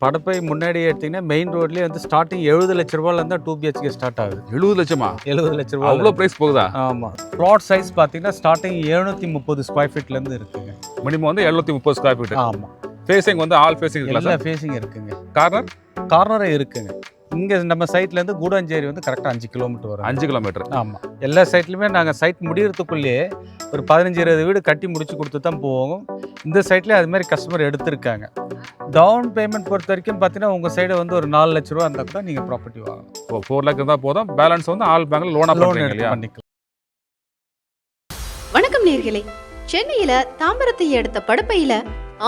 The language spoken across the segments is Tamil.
படப்பை முன்னாடி எடுத்தீங்கன்னா மெயின் ரோட்லேயே வந்து ஸ்டார்டிங் 70 லட்ச ரூபாயிலேருந்து தான் 2 BHK ஸ்டார்ட் ஆகுது. 70 லட்சமா? 70 லட்ச ரூபா அவ்வளோ ப்ரைஸ் போகுதா? ஆமாம். ப்ளாட் சைஸ் பார்த்தீங்கன்னா ஸ்டார்டிங் 730 ஸ்கொயர் ஃபீட்லேருந்து இருக்குங்க. மினிமம் வந்து 730 ஸ்கொயர் ஃபீட். ஆமாம். ஃபேசிங் வந்து ஆல் ஃபேசிங் எல்லா இருக்குல்ல? ஃபேஸிங் இருக்குங்க. கார்னரே இருக்குங்க. இங்கே நம்ம சைட்லேருந்து கூடாஞ்சேரி வந்து கரெக்டாக 5 கிலோமீட்டர் வரும். 5 கிலோமீட்டர். ஆமாம். எல்லா சைட்லையுமே நாங்கள் சைட் முடிகிறதுக்குள்ளேயே ஒரு 15-20 வீடு கட்டி முடிச்சு கொடுத்து தான் போவோம். இந்த சைட்லேயே அது மாதிரி கஸ்டமர் எடுத்திருக்காங்க. டவுன் பேமெண்ட் பொறுத்த வரைக்கும் பார்த்தீங்கன்னா உங்கள் சைடு வந்து ஒரு 4 லட்ச ரூபா இருந்தால் கூட நீங்கள் ப்ராப்பர்ட்டி வாங்கலாம். ஓ 4 லேக் இருந்தால் போதும். பேலன்ஸ் வந்து ஆல் பேங்க்ல லோன் பண்ணிக்கலாம். வணக்கம் நேர்களே, சென்னையில தாம்பரத்தை அடுத்த படப்பையில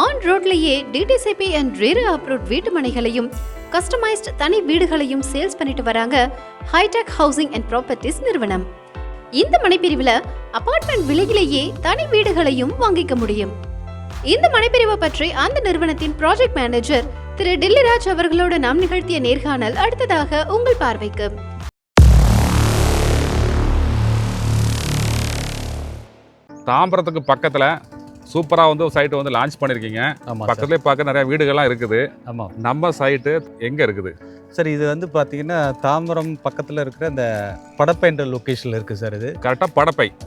ஆன் ரோட்லயே டிடிசிபி அண்ட் ரேரா அப்ரூவ்ட் வீட்டு மனைகளையும் கஸ்டமைஸ்ட் தனி வீடுகளையும் சேல்ஸ் பண்ணிட்டு வராங்க ஹைடெக் ஹவுசிங் அண்ட் ப்ராப்பர்ட்டிஸ் நிறுவனம். இந்த மனைப்பிரிவுல அபார்ட்மெண்ட் விலையிலேயே தனி வீடுகளையும் வாங்கிக்க முடியும். இந்த மனைப்பிரிவை பற்றி அந்த நிறுவனத்தின் ப்ராஜெக்ட் மேனேஜர் திரு டில்லிராஜ் அவர்களோடு நாம் நிகழ்த்திய நேர்காணல் அடுத்ததாக உங்கள் பார்வைக்கு. தாம்பரத்துக்கு பக்கத்துல சூப்பரா வந்து சைட் வந்து லான்ச் பண்ணிருக்கீங்க. பக்கத்துலேயே பார்க்க நிறைய வீடுகள்லாம் இருக்குது. ஆமாம். நம்ம சைட்டு எங்க இருக்குது சார்? இது வந்து பார்த்தீங்கன்னா தாம்பரம் பக்கத்தில் இருக்கிற இந்த படப்பை என்ற லொக்கேஷனில் இருக்குது சார். இது கரெக்டாக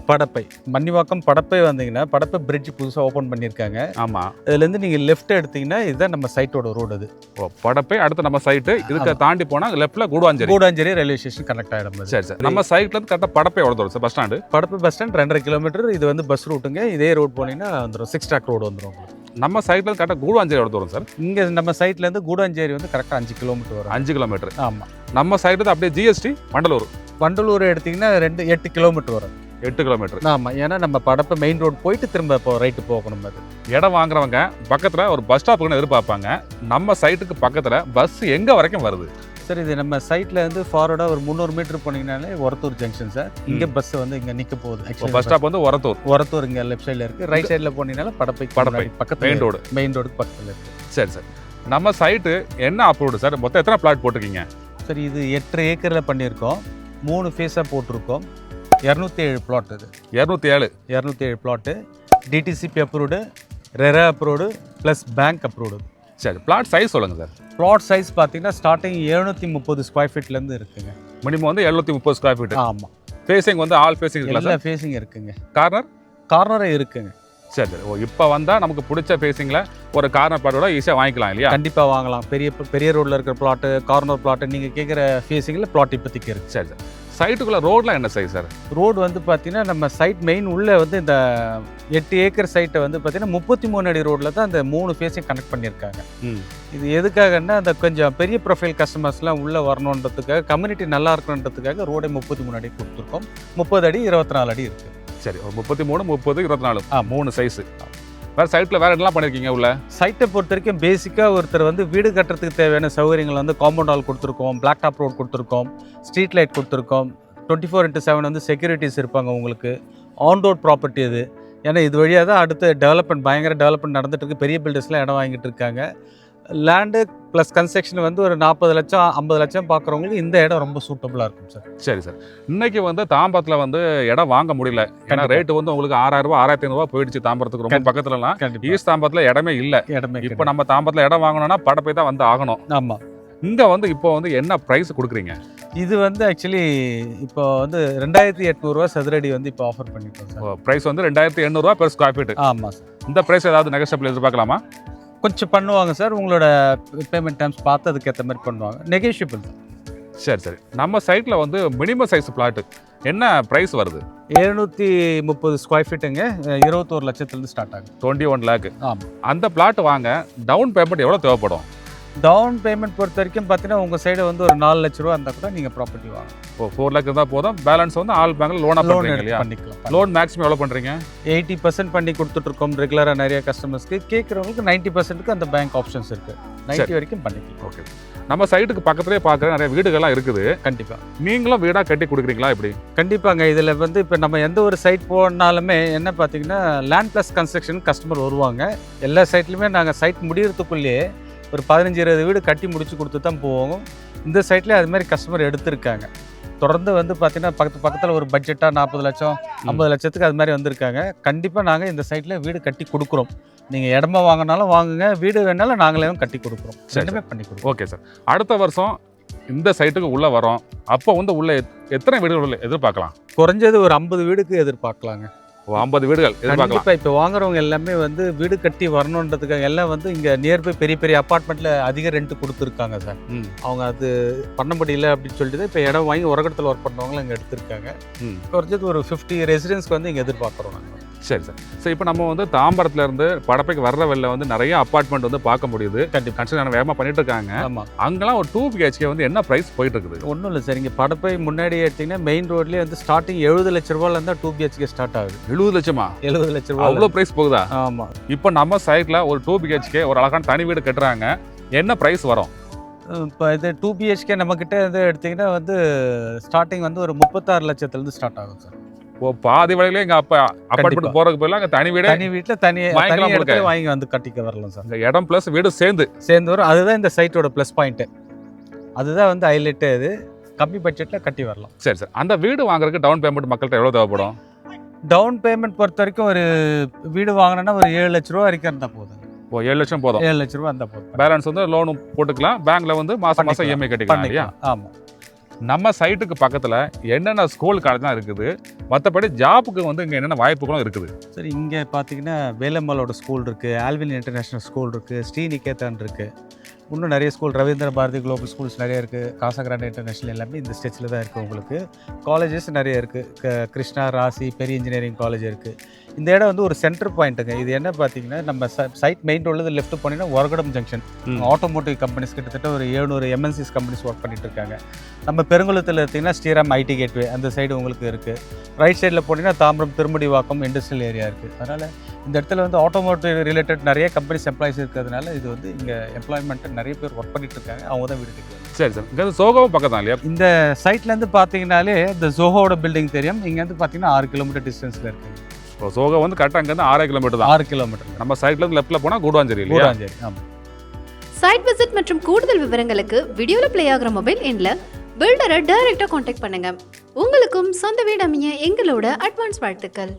படப்பை மன்னிவாக்கம் படப்பை வந்தீங்கன்னா படப்பை பிரிட்ஜ் புதுசாக ஓப்பன் பண்ணியிருக்காங்க. ஆமாம். இதுலேருந்து நீங்கள் லெஃப்ட் எடுத்தீங்கன்னா இதுதான் நம்ம சைட்டோட ரோடு. அது ஓ படப்பை அடுத்து நம்ம சைட்டு. இதுக்கு தாண்டி போனால் லெஃப்ட்டில் கூடாஞ்சேரி ரயில்வே ஸ்டேஷன் கனெக்ட் ஆகிடும். சரி சார். நம்ம சைட்லேருந்து கரெக்டாக படப்பை எவ்வளோ தூரம் sir? Bus stand bus stand 2.5 kilometre. இது வந்து பஸ் ரூட்டுங்க. இதே ரோட் போனீங்கன்னா வந்துடும், 6 ட்ராக் ரோடு வந்துடும். நம்ம சைட்லேருந்து கரெக்டாக கூடாஞ்சேரி எவ்வளோ தூரம் சார்? இங்கே நம்ம சைட்லேருந்து கூடாஞ்சேரி வந்து கரெக்டாக 5 கிலோமீட்டர் வரும். 5 கிலோமீட்டர். ஆமாம். நம்ம சைடு அப்படியே ஜிஎஸ்டி வண்டலூர் எடுத்தீங்கன்னா 8 கிலோமீட்டர் வரும். 8 கிலோமீட்டர். ஆமாம். ஏன்னா நம்ம படப்பை மெயின் ரோடு போயிட்டு திரும்ப இப்போ ரைட்டு போகணும். அது இடம் வாங்குறவங்க பக்கத்தில் ஒரு பஸ் ஸ்டாப்புன்னு எதிர்பார்ப்பாங்க. நம்ம சைட்டுக்கு பக்கத்தில் பஸ் எங்கே வரைக்கும் வருது சார்? இது நம்ம சைட்டில் வந்து ஃபார்வர்டாக ஒரு 300 மீட்டர் போனீங்கனாலே ஒரத்தூர் ஜங்ஷன் சார். இங்கே பஸ் வந்து இங்கே நிற்க போகுது. பஸ் ஸ்டாப் வந்து ஒரத்தூர் இங்கே லெஃப்ட் சைடில் இருக்குது. ரைட் சைடில் போனீங்கனால படப்பை பக்கத்து மெயின் ரோடுக்கு பக்கத்தில் இருக்குது. சரி சார். நம்ம சைட்டு என்ன அப்ரூவ்டு சார்? மொத்தம் எத்தனை பிளாட் போட்டிருக்கீங்க? சார் இது 8 ஏக்கரில் பண்ணியிருக்கோம். 3 ஃபேஸாக போட்டிருக்கோம். 207 பிளாட். இது 207 plot. DTCP approved, RERA approved plus bank approved. சரி. பிளாட் சைஸ் சொல்லுங்கள் சார். பிளாட் சைஸ் பார்த்தீங்கன்னா ஸ்டார்டிங் 730 ஸ்கொயர் ஃபீட்லேருந்து இருக்குங்க. மினிமம் வந்து 730 ஸ்கொயர் ஃபீட். ஆமாம். ஃபேசிங் வந்து ஆல் ஃபேசிங் எல்லா ஃபேஸிங் இருக்குங்க. கார்னரே இருக்குங்க. சரி சரி. ஓ இப்போ வந்தால் நமக்கு பிடிச்ச ஃபேஸிங்கில் ஒரு கார்னர் பிளாட்டோட ஈஸியாக வாங்கிக்கலாம் இல்லையா? கண்டிப்பாக வாங்கலாம். பெரிய ரோட்டில் இருக்கிற பிளாட்டு, கார்னர் பிளாட்டு நீங்கள் கேட்குற ஃபேஸிங்கில் பிளாட் இப்போதைக்கு இருக்குது. சரி சார். சைட்டுக்குள்ளே ரோடெலாம் என்ன சைஸ் சார்? ரோடு வந்து பார்த்தீங்கன்னா நம்ம சைட் மெயின் உள்ளே வந்து இந்த 8 ஏக்கர் சைட்டை வந்து பார்த்தீங்கன்னா 33 அடி ரோட்டில் தான் அந்த 3 ஃபேஸையும் கனெக்ட் பண்ணியிருக்காங்க. இது எதுக்காகன்னா அந்த கொஞ்சம் பெரிய ப்ரொஃபைல் கஸ்டமர்ஸ்லாம் உள்ளே வரணுன்றதுக்காக, கம்யூனிட்டி நல்லா இருக்கணுன்றதுக்காக ரோடை 33 அடி கொடுத்துருக்கோம். 30 அடி 24 அடி இருக்குது. சரி. ஒரு 33, 30, 24 3 சைஸு. வேறு சைட்டில் வேறு என்னலாம் பண்ணியிருக்கீங்க உள்ள? சைட்டை பொறுத்த வரைக்கும் பேசிக்காக ஒருத்தர் வந்து வீடு கட்டுறதுக்கு தேவையான சௌகரியங்கள் வந்து காம்பவுண்ட் ஹால் கொடுத்துருக்கோம், பிளாக் டாப் ரோட் கொடுத்துருக்கோம், ஸ்ட்ரீட் லைட் கொடுத்துருக்கோம். 24/7 வந்து செக்யூரிட்டிஸ் இருப்பாங்க உங்களுக்கு. ஆன் ரோட் ப்ராப்பர்ட்டி அது. ஏன்னா இது வழியாக தான் அடுத்து பயங்கர டெவலப்மெண்ட் நடந்துட்டு இருக்கு. பெரிய பில்டர்ஸ்லாம் இடம் வாங்கிட்டு இருக்காங்க. லேண்டு ப்ளஸ் கன்ஸ்ட்ரக்ஷன் வந்து ஒரு 40 லட்சம் 50 லட்சம் பார்க்குறவங்களுக்கு இந்த இடம் ரொம்ப சூட்டபுளாக இருக்கும் சார். சரி சார். இன்னைக்கு வந்து தாம்பரத்தில் வந்து இடம் வாங்க முடியல. ஏன்னா ரேட்டு வந்து உங்களுக்கு 6000 ரூபா 6500 போயிடுச்சு. தாம்பரத்துக்கு ரொம்ப பக்கத்துலலாம். ஈஸ்ட் தாம்பரத்தில் இடமே இல்லை. இப்போ நம்ம தாம்பரத்தில் இடம் வாங்கணும்னா படப்பை தான் வந்து ஆகணும். ஆமாம். இங்கே வந்து இப்போ வந்து என்ன ப்ரைஸ் கொடுக்குறீங்க? இது வந்து ஆக்சுவலி இப்போ வந்து 2800 ரூபா சதுரடி வந்து இப்போ ஆஃபர் பண்ணிட்டோம் சார். ப்ரைஸ் வந்து 2800 ரூபா பெர் ஸ்கொயர் ஃபீட். ஆமாம் சார். இந்த ப்ரைஸ் ஏதாவது நெகோஷியபிள் எதிர்பார்க்கலாமா? கொஞ்சம் பண்ணுவாங்க சார். உங்களோட பேமெண்ட் டைம்ஸ் பார்த்து அதுக்கேற்ற மாதிரி பண்ணுவாங்க. நெகோஷியபிள் தான். சரி சரி. நம்ம சைட்டில் வந்து மினிமம் சைஸ் பிளாட்டு என்ன ப்ரைஸ் வருது? 730 ஸ்கொயர் ஃபீட்டுங்க. 21 லட்சத்துலேருந்து ஸ்டார்ட் ஆகும். 21 லேக். ஆமாம். அந்த பிளாட் வாங்க டவுன் பேமெண்ட் எவ்வளோ தேவைப்படும்? டவுன் பேமெண்ட் பொறுத்த வரைக்கும் பார்த்தீங்கன்னா உங்கள் சைடு வந்து ஒரு 4 லட்ச ரூபா இருந்தால் கூட நீங்கள் ப்ராப்பர்ட்டி வாங்க. ஓ 4 லேக் இருந்தால் போதும். பேலன்ஸ் வந்து ஆல் பேங்க்ல லோன் பண்ணிக்கலாம். லோன் மேக்ஸிமம் எவ்வளோ பண்ணுறீங்க? 80% பண்ணி கொடுத்துட்ருக்கோம் ரெகுலராக நிறைய கஸ்டமர்ஸ்க்கு. கேட்குறவங்களுக்கு 90%க்கு அந்த பேங்க் ஆப்ஷன்ஸ் இருக்குது. 90 வரைக்கும் பண்ணிக்கலாம். ஓகே. நம்ம சைட்டுக்கு பக்கத்துலேயே பார்க்குற நிறைய வீடுகள்லாம் இருக்குது. கண்டிப்பாக. நீங்களும் வீடாக கட்டி கொடுக்குறீங்களா இப்படி? கண்டிப்பாங்க. இதில் வந்து இப்போ நம்ம எந்த ஒரு சைட் போனாலுமே என்ன பார்த்தீங்கன்னா லேண்ட் ப்ளஸ் கன்ஸ்ட்ரக்ஷன் கஸ்டமர் வருவாங்க. எல்லா சைட்லையுமே நாங்கள் சைட் முடிகிறதுக்குள்ளேயே ஒரு 15-20 வீடு கட்டி முடிச்சு கொடுத்து தான் போவோம். இந்த சைட்லேயே அது மாதிரி கஸ்டமர் எடுத்திருக்காங்க. தொடர்ந்து வந்து பார்த்தீங்கன்னா பக்கத்தில் ஒரு பட்ஜெட்டாக 40 லட்சம் 50 லட்சத்துக்கு அது மாதிரி வந்திருக்காங்க. கண்டிப்பாக நாங்கள் இந்த சைட்டில் வீடு கட்டி கொடுக்குறோம். நீங்கள் இடமா வாங்கினாலும் வாங்குங்க, வீடு வேணாலும் நாங்களே கட்டி கொடுக்குறோம். ரெண்டுமே பண்ணி கொடுக்குறோம். Okay sir. அடுத்த வருஷம் இந்த சைட்டுக்கு உள்ளே வரோம், அப்போ வந்து உள்ள எத்தனை வீடுகள் எதிர்பார்க்கலாம்? குறைஞ்சது ஒரு 50 வீடுக்கு எதிர்பார்க்கலாங்க. 50 வீடுகள் எதிர்பார்க்கலாம். இப்போ வாங்குறவங்க எல்லாமே வந்து வீடு கட்டி வரணுன்றதுக்காக எல்லாம் வந்து இங்கே நியர்பை பெரிய பெரிய அப்பார்ட்மெண்ட்டில் அதிக ரெண்ட் கொடுத்துருக்காங்க சார். அவங்க அது பண்ண முடியல அப்படின்னு சொல்லிட்டு இப்போ இடம் வாங்கி உரகடத்தில் ஒர்க் பண்ணுறவங்களும் இங்கே எடுத்திருக்காங்க. குறைஞ்சது ஒரு 50 ரெசிடென்ஸ்க்கு வந்து இங்கே எதிர்பார்க்குறோம் நாங்கள். சரி சார். ஸோ இப்போ நம்ம வந்து தாம்பரத்துல இருந்து படப்பைக்கு வர்ற வெளில வந்து நிறைய அப்பார்ட்மெண்ட் வந்து பார்க்க முடியுது. கண்டிப்பாக கன்ஸ்ட்ரக்ஷன் வேகமாக பண்ணிட்டு இருக்காங்க. ஆமாம். அங்கெல்லாம் ஒரு 2 BHK வந்து என்ன ப்ரைஸ் போயிட்டு இருக்குது? ஒன்றும் இல்லை சார், இங்கே படப்பை முன்னாடி எடுத்திங்கன்னா மெயின் ரோட்லேயே வந்து ஸ்டார்டிங் 70 லட்ச ரூபாயிலேருந்து 2 BHK ஸ்டார்ட் ஆகுது. 70 லட்சமா? 70 லட்ச ரூபா அவ்வளோ ப்ரைஸ் போகுதா? ஆமாம். இப்போ நம்ம சைட்டில் ஒரு 2 BHK ஒரு அழகான தனி வீடு கட்டுறாங்க, என்ன ப்ரைஸ் வரும்? இப்போ இது 2 BHK நம்மக்கிட்ட வந்து எடுத்திங்கன்னா வந்து ஸ்டார்டிங் வந்து ஒரு 36 லட்சத்துலேருந்து ஸ்டார்ட் ஆகும் சார். ஓ, பாதி வழியிலே இங்கே அப்பார்ட்மெண்ட் போகிறதுக்கு பதிலாக அங்கே தனி வீடு வீட்டில் தனி இடத்துல வாங்கி வந்து கட்டிக்க வரலாம் சார். இந்த இடம் ப்ளஸ் வீடு சேர்ந்து வரும். அதுதான் இந்த சைட்டோட ப்ளஸ் பாயிண்ட்டு. அதுதான் வந்து ஹைலைட்டு. இது கம்மி பட்ஜெட்டில் கட்டி வரலாம். சரி சார். அந்த வீடு வாங்குறதுக்கு டவுன் பேமெண்ட் மக்கள்கிட்ட எவ்வளோ தேவைப்படும்? டவுன் பேமெண்ட் பொறுத்த வரைக்கும் ஒரு வீடு வாங்கினோன்னா ஒரு 7 லட்ச ரூபா வரைக்கும் இருந்தால் போதும். ஓ, 7 லட்சம் போதும். 7 லட்ச ரூபா இருந்தால் போதும். பேலன்ஸ் வந்து லோனும் போட்டுக்கலாம், பேங்க்ல வந்து மாதம் EMI கட்டிக்கலாம் இல்லையா? ஆமாம். நம்ம சைட்டுக்கு பக்கத்தில் என்னென்ன ஸ்கூல் காலேஜ் தான் இருக்குது, மற்றபடி ஜாப்புக்கு வந்து இங்கே என்னென்ன வாய்ப்புகளும் இருக்குது? சரி, இங்கே பார்த்தீங்கன்னா வேலம்மாளோட ஸ்கூல் இருக்குது, ஆல்வின் இன்டர்நேஷ்னல் ஸ்கூல் இருக்குது, ஸ்ரீநிகேதன் இருக்குது, இன்னும் நிறைய school, Ravindra Bharathi global schools நிறைய இருக்குது, காசாகிராண்ட் இன்டர்நேஷ்னல் எல்லாமே இந்த ஸ்டெச்சில் தான் இருக்குது. உங்களுக்கு காலேஜஸ் நிறைய இருக்குது. கிருஷ்ணா, ராசி, பெரிய இன்ஜினியரிங் காலேஜ் இருக்குது. இந்த இடம் வந்து ஒரு சென்டர் பாயிண்ட்டுங்க. இது என்ன பார்த்தீங்கன்னா நம்ம சைட் மெயின் ரோட்லேருந்து லெஃப்ட் போனீங்கன்னா ஒரகடம் ஜங்ஷன். ஆட்டோமோட்டிவ் கம்பெனிஸ் கிட்டத்தட்ட ஒரு 700 MNCs கம்பெனிஸ் ஒர்க் பண்ணிட்டு இருக்காங்க. நம்ம பெருங்குளத்தில் எடுத்திங்கன்னா ஸ்ரீராம் ஐடி கேட்வே அந்த சைடு உங்களுக்கு இருக்குது. ரைட் சைடில் போனீங்கன்னா தாம்பரம் திருமுடிவாக்கம் இண்டஸ்ட்ரியல் ஏரியா இருக்குது. அதனால் இந்த இடத்துல வந்து ஆட்டோமோட்டிவ் ரிலேட்டட் நிறைய கம்பெனிஸ் எம்ப்ளாயிஸ் இருக்கிறதுனால இது வந்து இங்கே எம்ப்ளாய்மெண்ட் நிறைய பேர் ஒர்க் பண்ணிட்டு இருக்காங்க. அவங்க தான் வீடு கட்டுவாங்க. சரி சார். இங்கே சோகோவும் பக்கம் தான் இல்லையா? இந்த சைட்லேருந்து பார்த்தீங்கன்னாலே இந்த ஜோஹோட பில்டிங் தெரியும். இங்கேருந்து பார்த்தீங்கன்னா 6 கிலோமீட்டர் டிஸ்டன்ஸில் இருக்குது. இப்போ சோகோ வந்து கரெக்டாக அங்கேருந்து 6 கிலோமீட்டர் தான். 6 கிலோமீட்டர். நம்ம சைட்லேருந்து லெஃப்ட்டில் போனால் கூடாஞ்சேரி இல்லையா? கூடாஞ்சேரி. ஆமாம். சைட் விசிட் மற்றும் கூடுதல் விவரங்களுக்கு வீடியோவில் ப்ளே ஆகிற மொபைல் எண்ணில் பில்டரை டைரெக்டாக காண்டாக்ட் பண்ணுங்க. உங்களுக்கும் சொந்த வீடு அமைய எங்களோட அட்வான்ஸ் வாழ்த்துக்கள்.